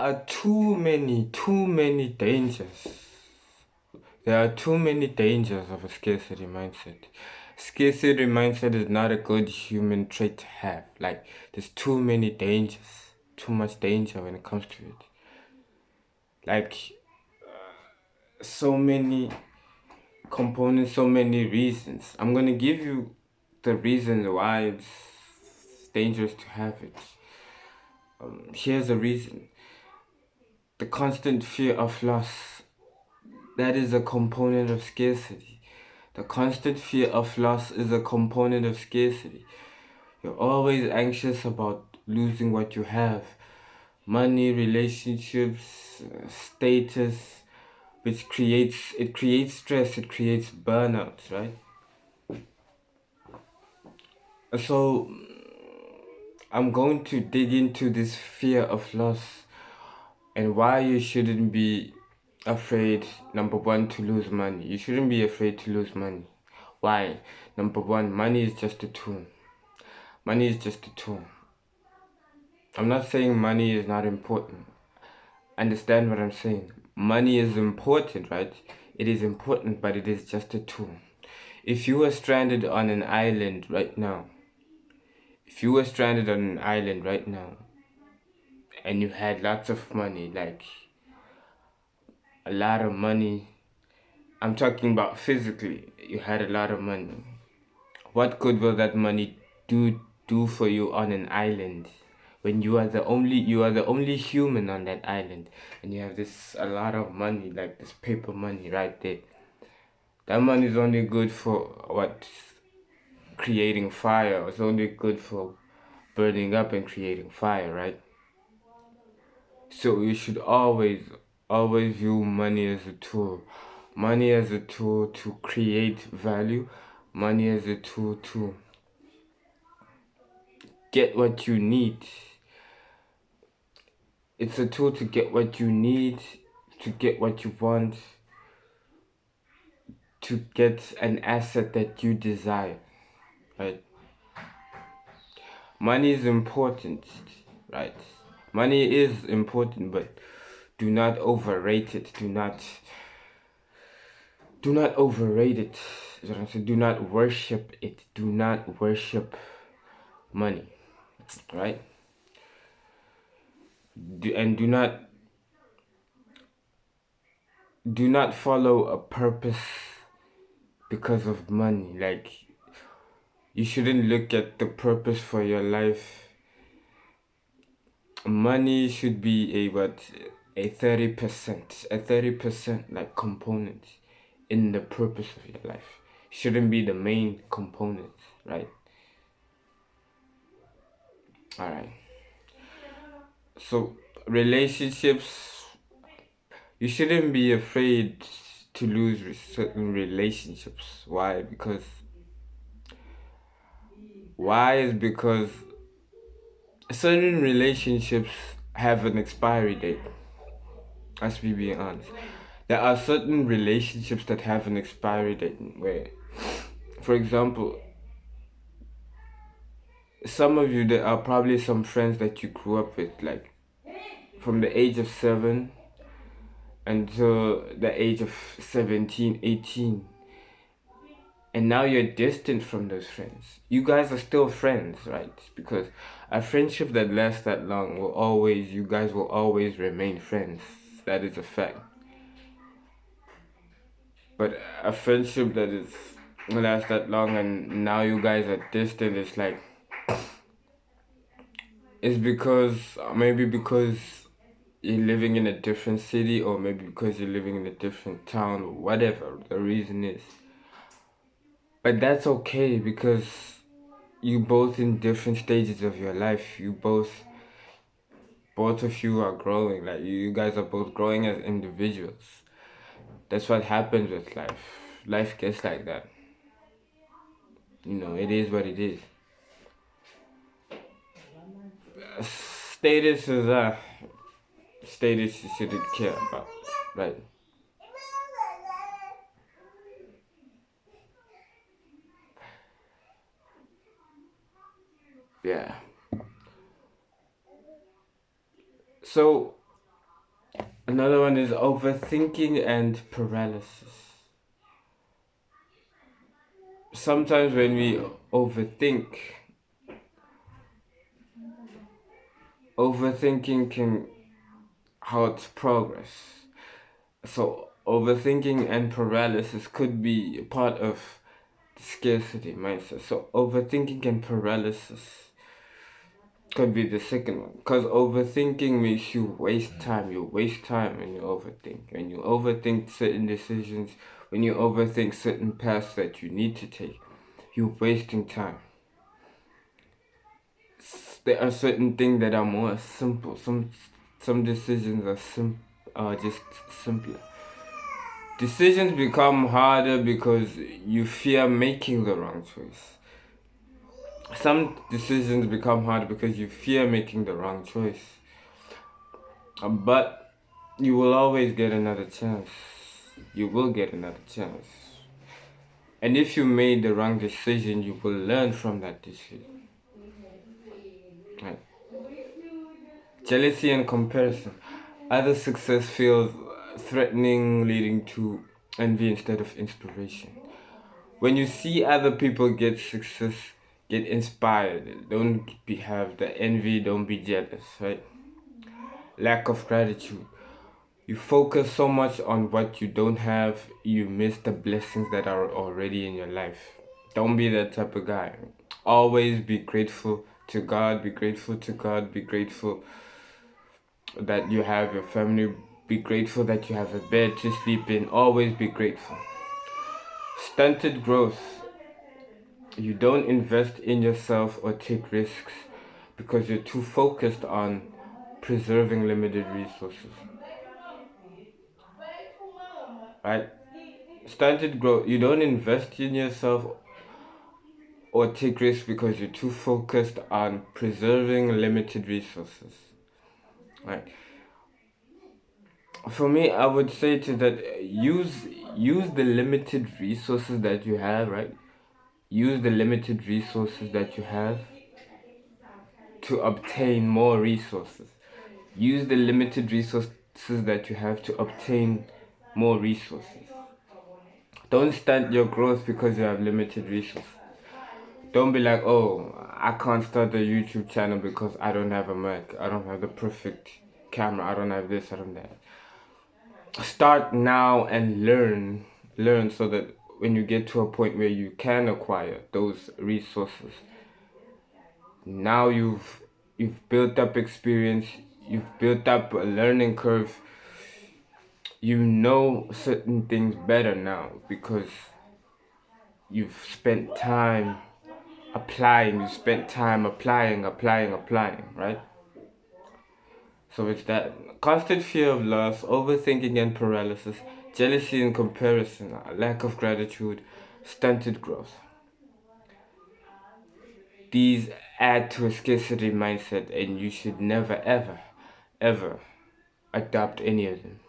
are too many dangers. There are too many dangers of a scarcity mindset. Scarcity mindset is not a good human trait to have. Like, there's too many dangers, too much danger when it comes to it. Like, so many components, so many reasons. I'm gonna give you the reason why it's dangerous to have it. Here's the reason. The constant fear of loss. That is a component of scarcity. The constant fear of loss is a component of scarcity. You're always anxious about losing what you have. Money, relationships, status, which creates stress, it creates burnout, right? So I'm going to dig into this fear of loss and why you shouldn't be afraid, number one, to lose money. You shouldn't be afraid to lose money. Why? Number one, money is just a tool. Money is just a tool. I'm not saying money is not important. Understand what I'm saying. Money is important, right? It is important, but it is just a tool. If you were stranded on an island right now, and you had lots of money, like a lot of money, I'm talking about physically, you had a lot of money. What good will that money do for you on an island when you are the only human on that island and you have a lot of money, like this paper money right there? That money is only good for what? Creating fire. It's only good for burning up and creating fire, right? So you should always view money as a tool. Money as a tool to create value. Money as a tool to get what you need. It's a tool to get what you need, to get what you want, to get an asset that you desire, right? Money is important, right? Money is important, but do not overrate it. Do not overrate it. Is what I'm saying. Do not worship it. Do not worship money, right? Do not follow a purpose because of money. Like, you shouldn't look at the purpose for your life. Money should be a 30% like component in the purpose of your life. Shouldn't be the main component, right? All right. So relationships, you shouldn't be afraid to lose certain relationships. Why? Because certain relationships have an expiry date. Let's be being honest. There are certain relationships that have an expiry date where, for example, some of you, there are probably some friends that you grew up with, like from the age of 7 until the age of 17, 18. And now you're distant from those friends. You guys are still friends, right? Because a friendship that lasts that long you guys will always remain friends. That is a fact. But a friendship that lasts that long and now you guys are distant, it's maybe because you're living in a different city, or maybe because you're living in a different town, or whatever the reason is. But that's okay, because you both in different stages of your life. Both of you are growing. Like, you guys are both growing as individuals. That's what happens with life. Life gets like that. It is what it is. Status is status you shouldn't care about, right? Yeah. So Another one is overthinking and paralysis. Sometimes when we overthink, overthinking can halt progress. So overthinking and paralysis could be part of the scarcity mindset. So overthinking and paralysis could be the second one. Because overthinking makes you waste time. You waste time when you overthink. When you overthink certain decisions, when you overthink certain paths that you need to take, you're wasting time. There are certain things that are more simple. Some decisions are just simpler. Decisions become harder because you fear making the wrong choice. Some decisions become hard because you fear making the wrong choice. But you will always get another chance. You will get another chance. And if you made the wrong decision, you will learn from that decision. Right? Jealousy and comparison. Other success feels threatening, leading to envy instead of inspiration. When you see other people get success, get inspired. Have the envy, don't be jealous, right? Lack of gratitude. You focus so much on what you don't have, you miss the blessings that are already in your life. Don't be that type of guy. Always be grateful to God, be grateful to God, be grateful that you have your family, be grateful that you have a bed to sleep in. Always be grateful. Stunted growth. You don't invest in yourself or take risks because you're too focused on preserving limited resources. Right? Stunted growth. You don't invest in yourself or take risks because you're too focused on preserving limited resources. Right? For me, I would say to that use the limited resources that you have, right? Use the limited resources that you have to obtain more resources. Use the limited resources that you have to obtain more resources. Don't stunt your growth because you have limited resources. Don't be like, oh, I can't start a YouTube channel because I don't have a mic. I don't have the perfect camera. I don't have this, I don't have that. Start now and learn. Learn so that when you get to a point where you can acquire those resources, now you've built up experience, you've built up a learning curve. You know certain things better now because you've spent time applying, you spent time applying, right? So it's that constant fear of loss, overthinking and paralysis, jealousy and comparison, a lack of gratitude, stunted growth. These add to a scarcity mindset, and you should never, ever, ever adopt any of them.